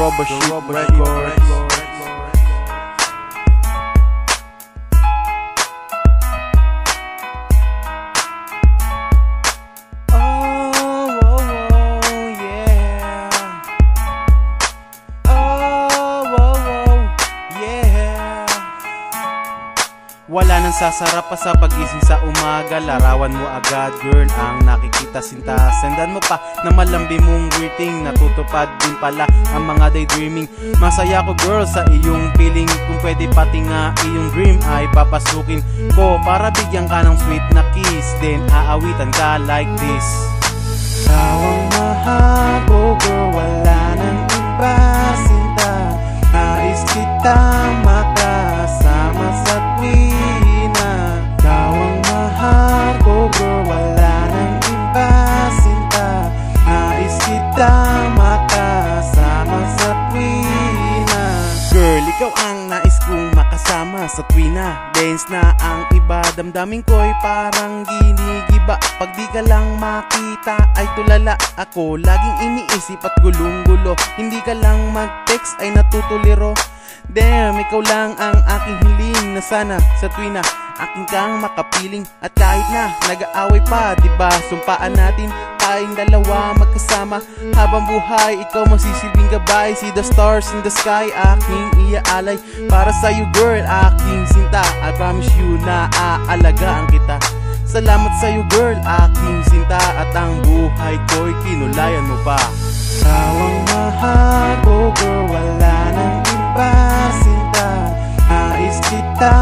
Rubber Sheep Records. Wala nang sasarap pa sa pagising sa umaga. Larawan mo agad girl ang nakikita sinta. Sendan mo pa na malambi mong greeting. Natutupad din pala ang mga daydreaming. Masaya ko girl sa iyong feeling. Kung pwede pati nga iyong dream ay papasukin ko para bigyan ka ng sweet na kiss. Then aawitan ka like this. Tawang mahal ko girl, wala nang iba sinta. Nais kitang makasama sa tuwina. Tawang mahal ko girl, wala nang iba sinta. Nais kitang makasama sa tuwina. Girl, ikaw ang nais kong makasama sa tuwina. Dance na ang iba, damdamin ko'y parang ginigiba. Pag di ka lang makita ay tulala ako. Laging iniisip at gulong-gulo. Hindi ka lang mag-text ay natutuliro. Damn, ikaw lang ang aking hiling. Na sana sa tuwina aking kang makapiling. At kahit na nag-aaway pa, diba sumpaan natin tayong dalawa magkasama. Habang buhay, ikaw magsisilbing gabay. See the stars in the sky, aking iaalay. Para sa'yo girl, aking sinta. I promise you na aalagaan kita. Salamat sa'yo girl, aking sinta. At ang buhay ko'y kinulayan mo pa. Tawang mahal ko girl, wala nang iba sinta. Nais kita